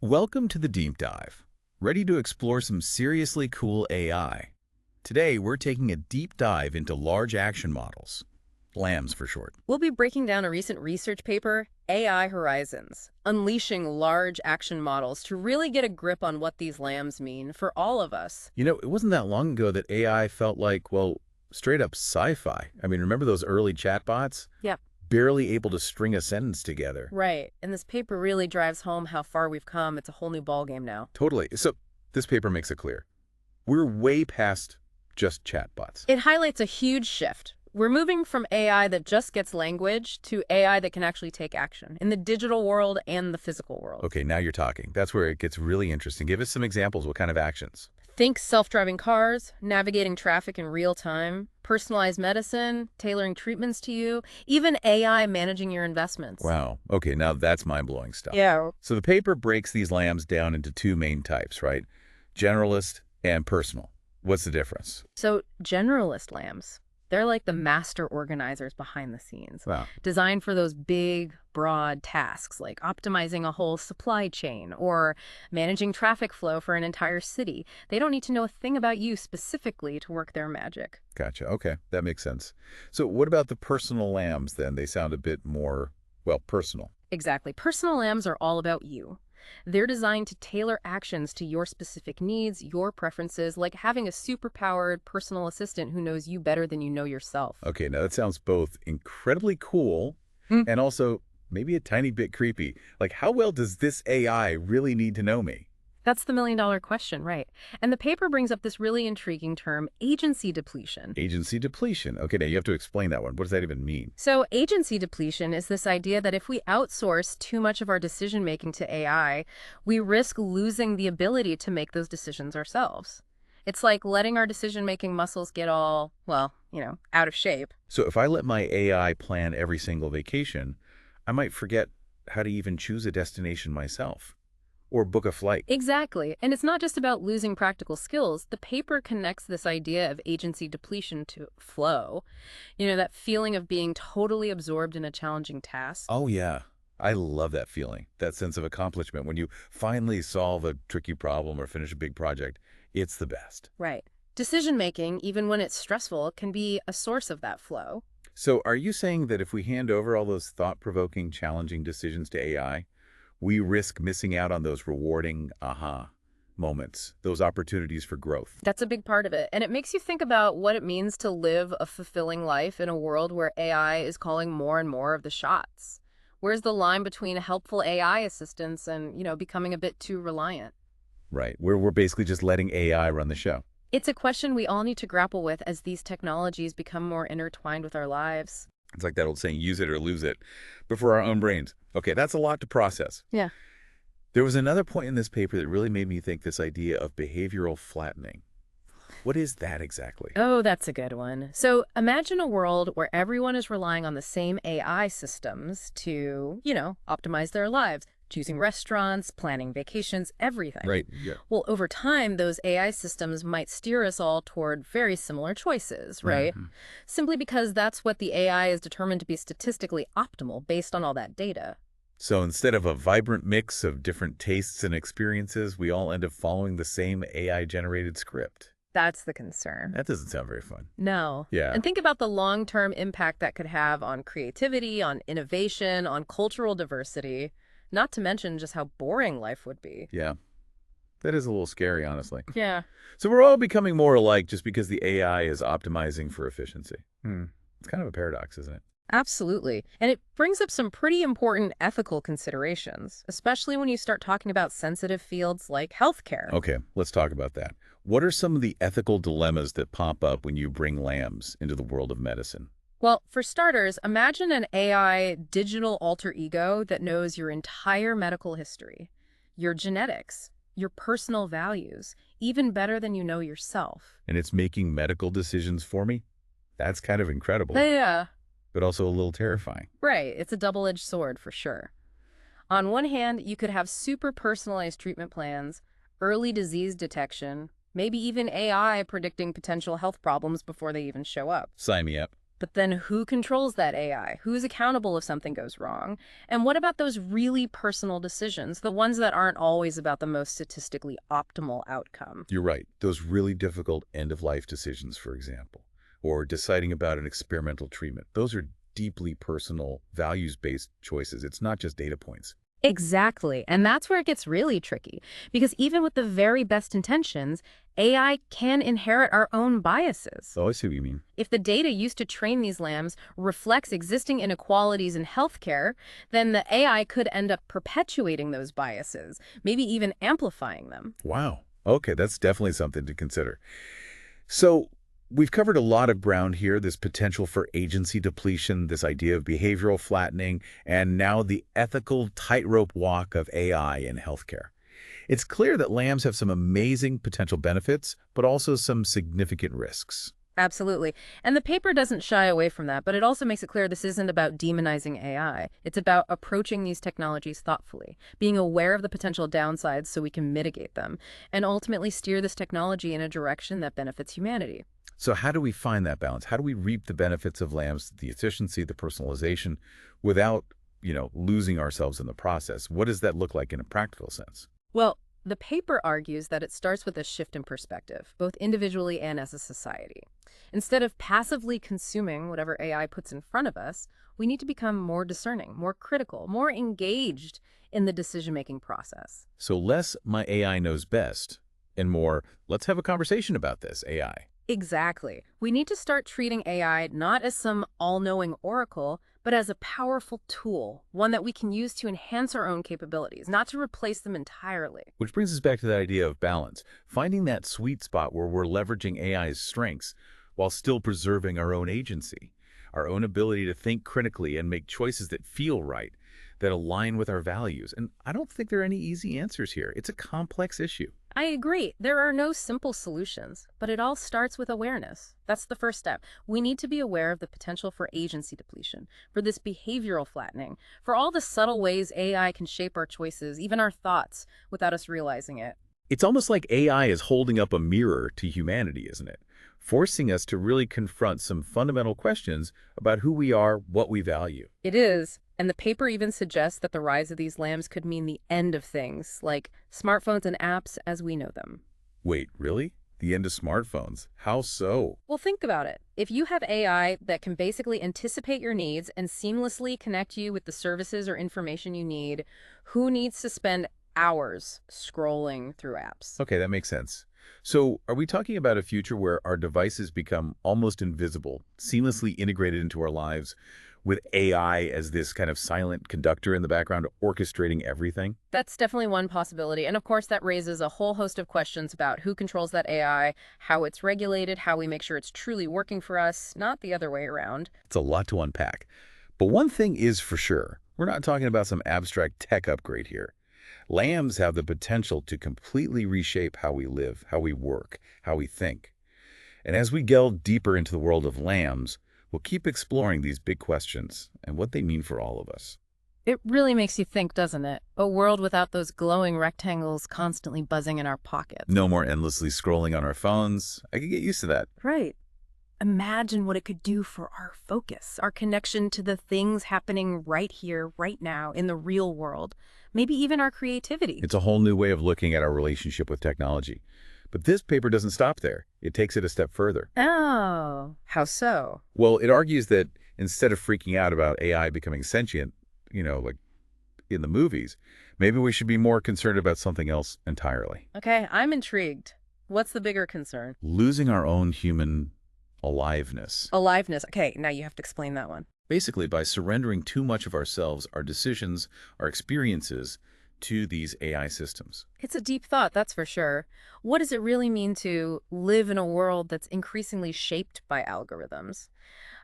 Welcome to the Deep Dive. Ready to explore some seriously cool AI? Today, we're taking a deep dive into large action models, LAMs for short. We'll be breaking down a recent research paper, AI Horizons, unleashing large action models to really get a grip on what these lambs mean for all of us. It wasn't that long ago that AI felt like, well, straight up sci-fi. Remember those early chatbots? Yep. Barely able to string a sentence together. Right. And this paper really drives home how far we've come. It's a whole new ballgame now. Totally. So this paper makes it clear. We're way past just chatbots. It highlights a huge shift. We're moving from AI that just gets language to AI that can actually take action in the digital world and the physical world. Okay, now you're talking. That's where it gets really interesting. Give us some examples. What kind of actions? Think self-driving cars, navigating traffic in real time, personalized medicine, tailoring treatments to you, even AI managing your investments. Wow. Okay, now that's mind-blowing stuff. Yeah. So the paper breaks these lambs down into two main types, right? Generalist and personal. What's the difference? So generalist lambs, they're like the master organizers behind the scenes, Wow. designed for those big, broad tasks like optimizing a whole supply chain or managing traffic flow for an entire city. They don't need to know a thing about you specifically to work their magic. Gotcha. Okay, that makes sense. So what about the personal lambs then? They sound a bit more, well, personal. Exactly. Personal lambs are all about you. They're designed to tailor actions to your specific needs, your preferences, like having a superpowered personal assistant who knows you better than you know yourself. Okay, now that sounds both incredibly cool and also maybe a tiny bit creepy. Like, how well does this AI really need to know me? That's the million-dollar question, right? And the paper brings up this really intriguing term, agency depletion. Agency depletion. Okay, now you have to explain that one. What does that even mean? So agency depletion is this idea that if we outsource too much of our decision-making to AI, we risk losing the ability to make those decisions ourselves. It's like letting our decision-making muscles get all, well, out of shape. So if I let my AI plan every single vacation, I might forget how to even choose a destination myself or book a flight. Exactly. And it's not just about losing practical skills. The paper connects this idea of agency depletion to flow. That feeling of being totally absorbed in a challenging task. Oh, yeah. I love that feeling, that sense of accomplishment. When you finally solve a tricky problem or finish a big project, it's the best. Right. Decision-making, even when it's stressful, can be a source of that flow. So are you saying that if we hand over all those thought-provoking, challenging decisions to AI, we risk missing out on those rewarding aha moments, those opportunities for growth? That's a big part of it. And it makes you think about what it means to live a fulfilling life in a world where AI is calling more and more of the shots. Where's the line between helpful AI assistance and, becoming a bit too reliant? Right. We're basically just letting AI run the show. It's a question we all need to grapple with as these technologies become more intertwined with our lives. It's like that old saying, use it or lose it, but for our own brains. Okay, that's a lot to process. Yeah. There was another point in this paper that really made me think this idea of behavioral flattening. What is that exactly? Oh, that's a good one. So imagine a world where everyone is relying on the same AI systems to, optimize their lives, choosing restaurants, planning vacations, everything. Right, yeah. Well, over time, those AI systems might steer us all toward very similar choices, right? Simply because that's what the AI is determined to be statistically optimal based on all that data. So instead of a vibrant mix of different tastes and experiences, we all end up following the same AI-generated script. That's the concern. That doesn't sound very fun. No. Yeah. And think about the long-term impact that could have on creativity, on innovation, on cultural diversity, not to mention just how boring life would be. Yeah. That is a little scary, honestly. Yeah. So we're all becoming more alike just because the AI is optimizing for efficiency. It's kind of a paradox, isn't it? Absolutely. And it brings up some pretty important ethical considerations, especially when you start talking about sensitive fields like healthcare. Okay, let's talk about that. What are some of the ethical dilemmas that pop up when you bring lambs into the world of medicine? Well, for starters, imagine an AI digital alter ego that knows your entire medical history, your genetics, your personal values, even better than you know yourself. And it's making medical decisions for me? That's kind of incredible, Yeah. but also a little terrifying. Right. It's a double-edged sword for sure. On one hand, you could have super personalized treatment plans, early disease detection, maybe even AI predicting potential health problems before they even show up. Sign me up. But then who controls that AI? Who's accountable if something goes wrong? And what about those really personal decisions, the ones that aren't always about the most statistically optimal outcome? You're right. Those really difficult end-of-life decisions, for example, or deciding about an experimental treatment. Those are deeply personal, values-based choices. It's not just data points. Exactly. And that's where it gets really tricky. Because even with the very best intentions, AI can inherit our own biases. Oh, I see what you mean. If the data used to train these lambs reflects existing inequalities in healthcare, then the AI could end up perpetuating those biases, maybe even amplifying them. Wow. Okay, that's definitely something to consider. So we've covered a lot of ground here, this potential for agency depletion, this idea of behavioral flattening, and now the ethical tightrope walk of AI in healthcare. It's clear that lambs have some amazing potential benefits, but also some significant risks. Absolutely. And the paper doesn't shy away from that, but it also makes it clear this isn't about demonizing AI. It's about approaching these technologies thoughtfully, being aware of the potential downsides so we can mitigate them, and ultimately steer this technology in a direction that benefits humanity. So how do we find that balance? How do we reap the benefits of lambs, the efficiency, the personalization, without, losing ourselves in the process? What does that look like in a practical sense? Well, the paper argues that it starts with a shift in perspective, both individually and as a society. Instead of passively consuming whatever AI puts in front of us, we need to become more discerning, more critical, more engaged in the decision-making process. So less my AI knows best and more, let's have a conversation about this AI. Exactly. We need to start treating AI not as some all-knowing oracle, but as a powerful tool, one that we can use to enhance our own capabilities, not to replace them entirely. Which brings us back to that idea of balance, finding that sweet spot where we're leveraging AI's strengths while still preserving our own agency, our own ability to think critically and make choices that feel right, that align with our values. And I don't think there are any easy answers here. It's a complex issue. I agree. There are no simple solutions, but it all starts with awareness. That's the first step. We need to be aware of the potential for agency depletion, for this behavioral flattening, for all the subtle ways AI can shape our choices, even our thoughts, without us realizing it. It's almost like AI is holding up a mirror to humanity, isn't it? Forcing us to really confront some fundamental questions about who we are, what we value. It is. And the paper even suggests that the rise of these lambs could mean the end of things, like smartphones and apps as we know them. Wait, really? The end of smartphones? How so? Well, think about it. If you have AI that can basically anticipate your needs and seamlessly connect you with the services or information you need, who needs to spend hours scrolling through apps? Okay, that makes sense. So are we talking about a future where our devices become almost invisible, seamlessly integrated into our lives, with AI as this kind of silent conductor in the background orchestrating everything? That's definitely one possibility. And of course, that raises a whole host of questions about who controls that AI, how it's regulated, how we make sure it's truly working for us, not the other way around. It's a lot to unpack. But one thing is for sure, we're not talking about some abstract tech upgrade here. Lambs have the potential to completely reshape how we live, how we work, how we think. And as we delve deeper into the world of lambs, we'll keep exploring these big questions and what they mean for all of us. It really makes you think, doesn't it? A world without those glowing rectangles constantly buzzing in our pockets. No more endlessly scrolling on our phones. I could get used to that. Right. Imagine what it could do for our focus, our connection to the things happening right here, right now, in the real world. Maybe even our creativity. It's a whole new way of looking at our relationship with technology. But this paper doesn't stop there. It takes it a step further. Oh, how so? Well, it argues that instead of freaking out about AI becoming sentient, like in the movies, maybe we should be more concerned about something else entirely. Okay, I'm intrigued. What's the bigger concern? Losing our own human aliveness. Aliveness. Okay, now you have to explain that one. Basically, by surrendering too much of ourselves, our decisions, our experiences, to these AI systems. It's a deep thought, that's for sure. What does it really mean to live in a world that's increasingly shaped by algorithms?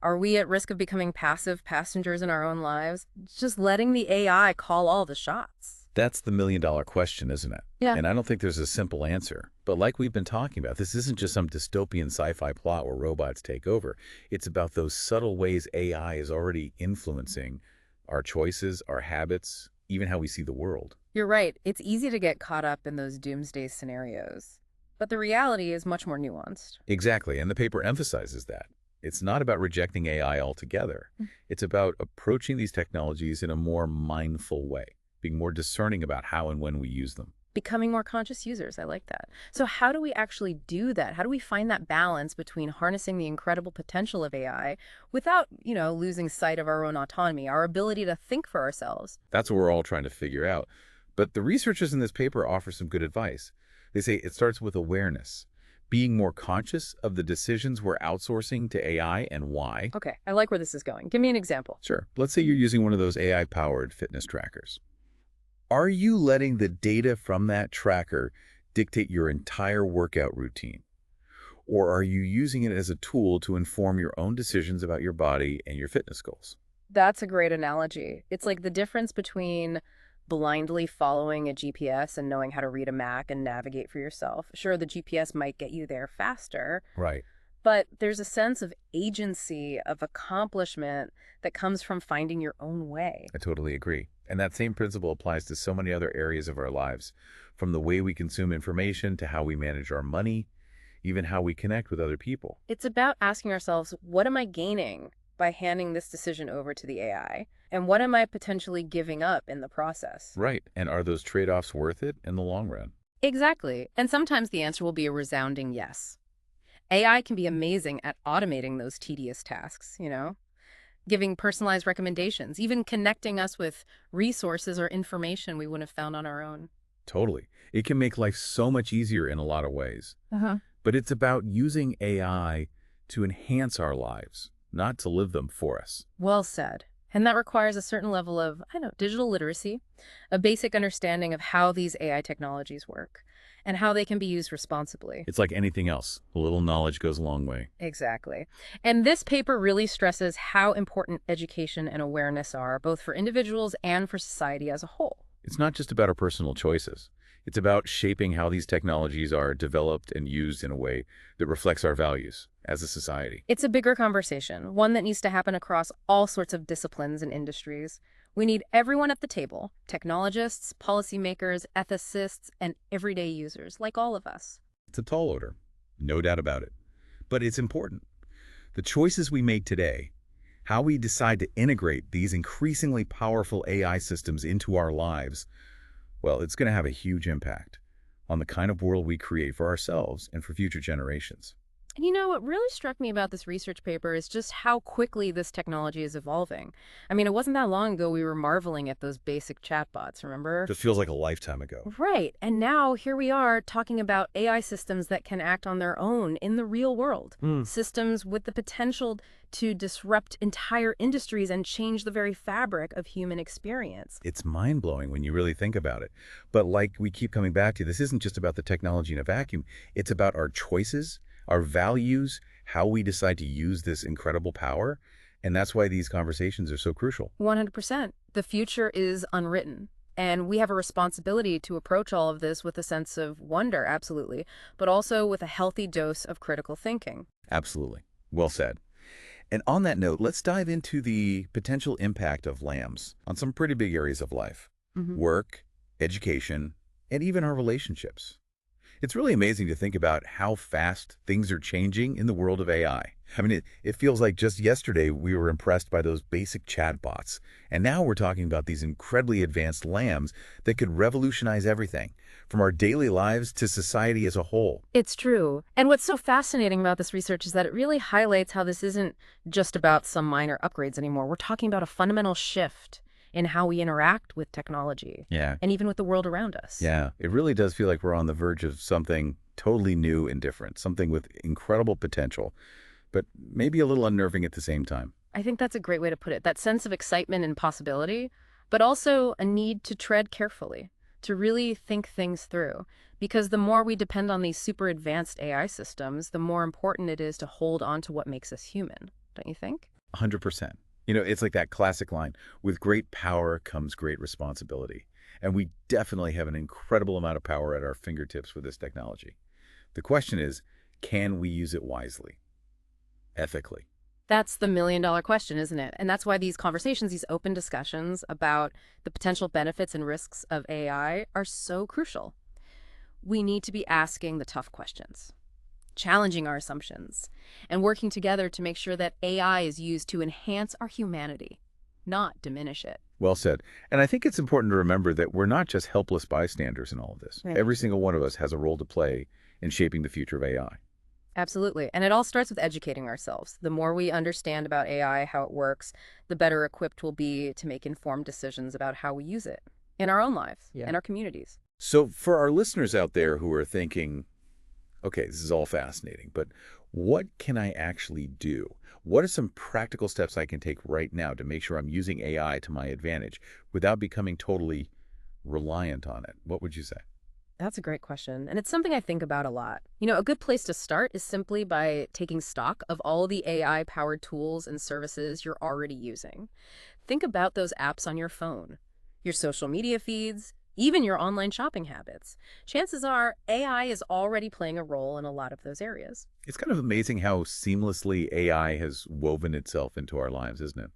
Are we at risk of becoming passive passengers in our own lives, just letting the AI call all the shots? That's the million-dollar question, isn't it? Yeah. And I don't think there's a simple answer. But like we've been talking about, this isn't just some dystopian sci-fi plot where robots take over. It's about those subtle ways AI is already influencing our choices, our habits, even how we see the world. You're right. It's easy to get caught up in those doomsday scenarios. But the reality is much more nuanced. Exactly, and the paper emphasizes that. It's not about rejecting AI altogether. It's about approaching these technologies in a more mindful way, being more discerning about how and when we use them. Becoming more conscious users. I like that. So how do we actually do that? How do we find that balance between harnessing the incredible potential of AI without, losing sight of our own autonomy, our ability to think for ourselves? That's what we're all trying to figure out. But the researchers in this paper offer some good advice. They say it starts with awareness, being more conscious of the decisions we're outsourcing to AI and why. Okay, I like where this is going. Give me an example. Sure, let's say you're using one of those AI-powered fitness trackers. Are you letting the data from that tracker dictate your entire workout routine? Or are you using it as a tool to inform your own decisions about your body and your fitness goals? That's a great analogy. It's like the difference between blindly following a GPS and knowing how to read a map and navigate for yourself. Sure, the GPS might get you there faster, Right. but there's a sense of agency, of accomplishment that comes from finding your own way. I totally agree. And that same principle applies to so many other areas of our lives, from the way we consume information to how we manage our money, even how we connect with other people. It's about asking ourselves, what am I gaining by handing this decision over to the AI? And what am I potentially giving up in the process? Right. And are those trade-offs worth it in the long run? Exactly. And sometimes the answer will be a resounding yes. AI can be amazing at automating those tedious tasks, giving personalized recommendations, even connecting us with resources or information we wouldn't have found on our own. Totally. It can make life so much easier in a lot of ways. Uh-huh. But it's about using AI to enhance our lives, not to live them for us. Well said. And that requires a certain level of, digital literacy, a basic understanding of how these AI technologies work and how they can be used responsibly. It's like anything else. A little knowledge goes a long way. Exactly. And this paper really stresses how important education and awareness are, both for individuals and for society as a whole. It's not just about our personal choices. It's about shaping how these technologies are developed and used in a way that reflects our values as a society. It's a bigger conversation, one that needs to happen across all sorts of disciplines and industries. We need everyone at the table, technologists, policymakers, ethicists, and everyday users, like all of us. It's a tall order, no doubt about it. But it's important. The choices we make today, how we decide to integrate these increasingly powerful AI systems into our lives, well, it's going to have a huge impact on the kind of world we create for ourselves and for future generations. And what really struck me about this research paper is just how quickly this technology is evolving. I mean, it wasn't that long ago we were marveling at those basic chatbots, remember? It feels like a lifetime ago. Right. And now here we are talking about AI systems that can act on their own in the real world. Systems with the potential to disrupt entire industries and change the very fabric of human experience. It's mind-blowing when you really think about it. But like we keep coming back to, this isn't just about the technology in a vacuum. It's about our choices, our values, how we decide to use this incredible power. And that's why these conversations are so crucial. 100%. The future is unwritten. And we have a responsibility to approach all of this with a sense of wonder, absolutely, but also with a healthy dose of critical thinking. Absolutely. Well said. And on that note, let's dive into the potential impact of LAMs on some pretty big areas of life. Work, education, and even our relationships. It's really amazing to think about how fast things are changing in the world of AI. I mean, it feels like just yesterday we were impressed by those basic chatbots, and now we're talking about these incredibly advanced LAMs that could revolutionize everything, from our daily lives to society as a whole. It's true. And what's so fascinating about this research is that it really highlights how this isn't just about some minor upgrades anymore. We're talking about a fundamental shift in how we interact with technology. Yeah. And even with the world around us. Yeah, it really does feel like we're on the verge of something totally new and different, something with incredible potential, but maybe a little unnerving at the same time. I think that's a great way to put it. That sense of excitement and possibility, but also a need to tread carefully, to really think things through. Because the more we depend on these super advanced AI systems, the more important it is to hold on to what makes us human, don't you think? 100%. It's like that classic line, with great power comes great responsibility. And we definitely have an incredible amount of power at our fingertips with this technology. The question is, can we use it wisely, ethically? That's the million-dollar question, isn't it? And that's why these conversations, these open discussions about the potential benefits and risks of AI are so crucial. We need to be asking the tough questions. challenging our assumptions, and working together to make sure that AI is used to enhance our humanity, not diminish it. Well said. And I think it's important to remember that we're not just helpless bystanders in all of this. Right. Every single one of us has a role to play in shaping the future of AI. Absolutely. And it all starts with educating ourselves. The more we understand about AI, how it works, the better equipped we'll be to make informed decisions about how we use it in our own lives, in our communities. So for our listeners out there who are thinking, okay, this is all fascinating, but what can I actually do? What are some practical steps I can take right now to make sure I'm using AI to my advantage without becoming totally reliant on it? What would you say? That's a great question. And it's something I think about a lot. A good place to start is simply by taking stock of all the AI-powered tools and services you're already using. Think about those apps on your phone, your social media feeds, even your online shopping habits. Chances are AI is already playing a role in a lot of those areas. It's kind of amazing how seamlessly AI has woven itself into our lives, isn't it?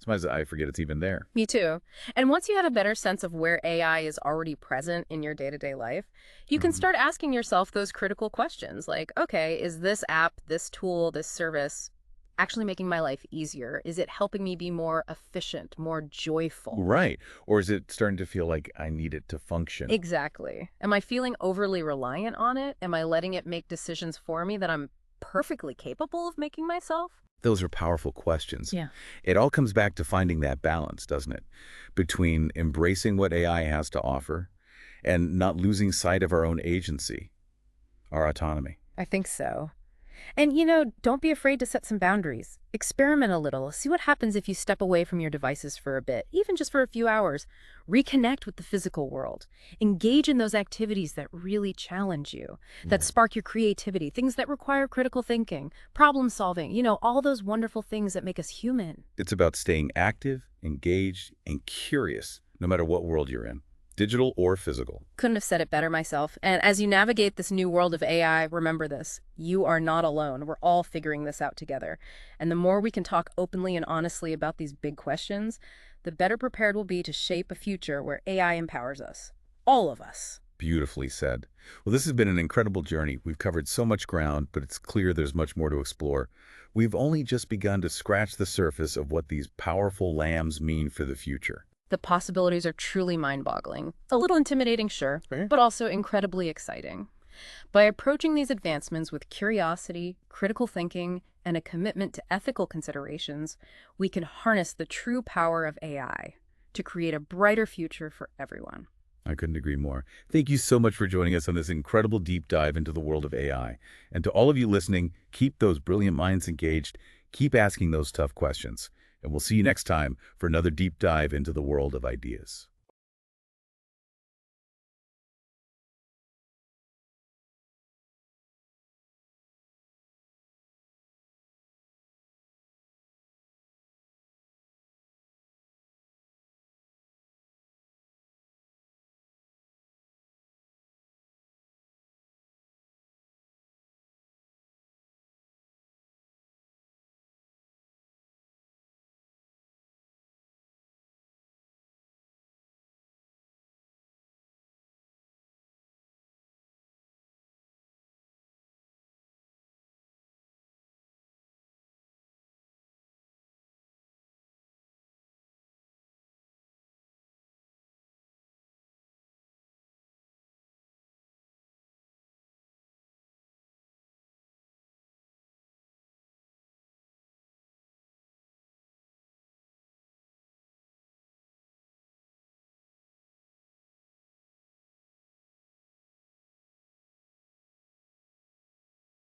Sometimes I forget it's even there. Me too. And once you have a better sense of where AI is already present in your day-to-day life, you can Mhm. start asking yourself those critical questions like, okay, is this app, this tool, this service actually making my life easier? Is it helping me be more efficient, more joyful? Right. Or is it starting to feel like I need it to function? Exactly. Am I feeling overly reliant on it? Am I letting it make decisions for me that I'm perfectly capable of making myself? Those are powerful questions. Yeah. It all comes back to finding that balance, doesn't it? Between embracing what AI has to offer and not losing sight of our own agency, our autonomy. I think so. And don't be afraid to set some boundaries. Experiment a little. See what happens if you step away from your devices for a bit, even just for a few hours. Reconnect with the physical world. Engage in those activities that really challenge you, that spark your creativity, things that require critical thinking, problem solving, all those wonderful things that make us human. It's about staying active, engaged, and curious, no matter what world you're in, digital or physical. Couldn't have said it better myself. And as you navigate this new world of AI, remember this. You are not alone. We're all figuring this out together. And the more we can talk openly and honestly about these big questions, the better prepared we'll be to shape a future where AI empowers us. All of us. Beautifully said. Well, this has been an incredible journey. We've covered so much ground, but it's clear there's much more to explore. We've only just begun to scratch the surface of what these powerful lambs mean for the future. The possibilities are truly mind-boggling. A little intimidating, sure, but also incredibly exciting. By approaching these advancements with curiosity, critical thinking, and a commitment to ethical considerations, we can harness the true power of AI to create a brighter future for everyone. I couldn't agree more. Thank you so much for joining us on this incredible deep dive into the world of AI. And to all of you listening, keep those brilliant minds engaged. Keep asking those tough questions. And we'll see you next time for another deep dive into the world of ideas.